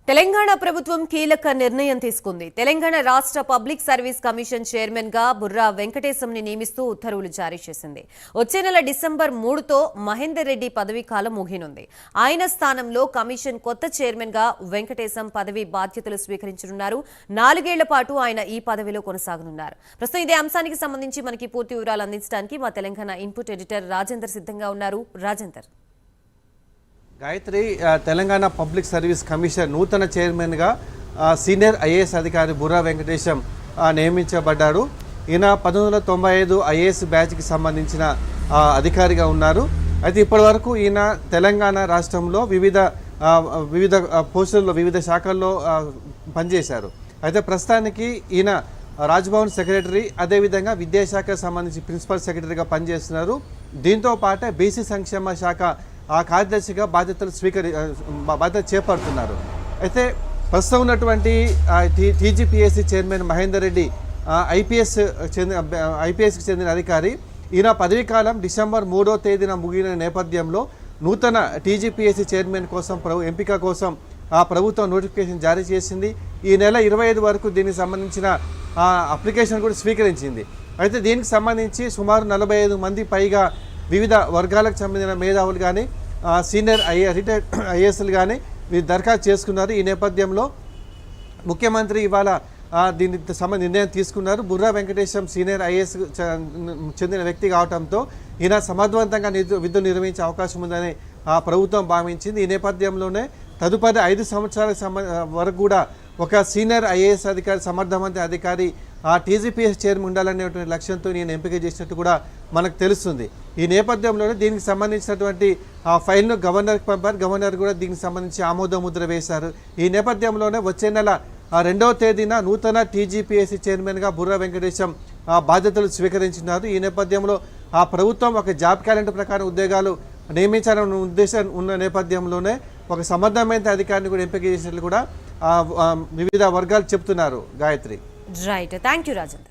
తెలంగాణ ప్రభుత్వం కీలక నిర్ణయం తీసుకుంది. తెలంగాణ రాష్ట్ర పబ్లిక్ సర్వీస్ కమిషన్ చైర్మన్ గా బుర్రా వెంకటేశంని నియమిస్తూ ఉత్తర్వులు జారీ చేసింది. వచ్చే నెల డిసెంబర్ 3తో మహేందర్ రెడ్డి పదవీ కాలం ముగియనుంది. ఆయన స్థానంలో కమిషన్ కొత్త చైర్మన్ గా వెంకటేశం పదవి బాధ్యతలు స్వీకరించనున్నారు. 4 ఏళ్ల పాటు ఆయన ఈ పదవిలో కొనసాగనున్నారు. ప్రస్తుతం ఇదే అంశానికి సంబంధించి మనకి పూర్తి వివరాలు అందించడానికి మా తెలంగాణ ఇన్పుట్ ఎడిటర్ రాజేందర్ సిద్ధంగా ఉన్నారు. Rajender, Gayatri, Telangana public service commission నూతన చైర్మన్గా సీనియర్ ఐఏఎస్ అధికారి బుర్రా వెంకటేశం నియమించబడ్డాడు. ఈయన 1995 ఐఏఎస్ బ్యాచ్కి సంబంధించిన అధికారిగా ఉన్నారు. అయితే ఇప్పటివరకు ఈయన తెలంగాణ రాష్ట్రంలో వివిధ పోస్టుల్లో వివిధ శాఖల్లో పనిచేశారు. అయితే ప్రస్తుతానికి ఈయన రాజ్భవన్ సెక్రటరీ, అదేవిధంగా విద్యాశాఖకు సంబంధించి ప్రిన్సిపల్ సెక్రటరీగా పనిచేస్తున్నారు. దీంతో పాటే బీసీ సంక్షేమ శాఖ కార్యదర్శిగా బాధ్యత చేపడుతున్నారు. అయితే ప్రస్తుతం ఉన్నటువంటి టీజీపీఎస్సీ చైర్మన్ మహేందర్ రెడ్డి ఐపీఎస్కి చెందిన అధికారి. ఈయన పదవీకాలం డిసెంబర్ 3వ తేదీన ముగిన నేపథ్యంలో నూతన టీజీపీఎస్సీ చైర్మన్ కోసం ఎంపిక కోసం ప్రభుత్వం నోటిఫికేషన్ జారీ చేసింది. ఈ నెల 25 వరకు దీనికి సంబంధించిన అప్లికేషన్ కూడా స్వీకరించింది. అయితే దీనికి సంబంధించి సుమారు 45 మంది పైగా వివిధ వర్గాలకు సంబంధించిన మేధావులు కానీ సీనియర్ రిటైర్డ్ ఐఏఎస్లు కానీ వీరు దరఖాస్తు చేసుకున్నారు. ఈ నేపథ్యంలో ముఖ్యమంత్రి ఇవాళ దీనికి సంబంధించి నిర్ణయం తీసుకున్నారు. బుర్రా వెంకటేశం సీనియర్ ఐఏఎస్ చెందిన వ్యక్తి కావడంతో ఈయన సమర్థవంతంగా విధులు నిర్వహించే అవకాశం ఉందని ప్రభుత్వం భావించింది. ఈ నేపథ్యంలోనే తదుపరి 5 సంవత్సరాల వరకు కూడా ఒక సీనియర్ ఐఏఎస్ అధికారి, సమర్థవంత అధికారి టీజీపీఎస్ చైర్మన్ ఉండాలనేటువంటి లక్ష్యంతో నేను ఎంపిక చేసినట్టు కూడా మనకు తెలుస్తుంది. ఈ నేపథ్యంలోనే దీనికి సంబంధించినటువంటి ఫైల్ను గవర్నర్కి పంపారు. గవర్నర్ కూడా దీనికి సంబంధించి ఆమోద ముద్ర వేశారు. ఈ నేపథ్యంలోనే వచ్చే నెల 2వ తేదీన నూతన టీజీపీఎస్సీ చైర్మన్గా బుర్రా వెంకటేశం బాధ్యతలు స్వీకరించినారు. ఈ నేపథ్యంలో ప్రభుత్వం ఒక జాబ్ క్యాలెండర్ ప్రకారం ఉద్యోగాలు నియమించాలన్న ఉద్దేశం ఉన్న నేపథ్యంలోనే ఒక సమర్థమైన అధికారిని కూడా ఎంపిక చేసినట్లు కూడా వివిధ వర్గాలు చెప్తున్నారు. Gayatri, right, thank you Rajendra.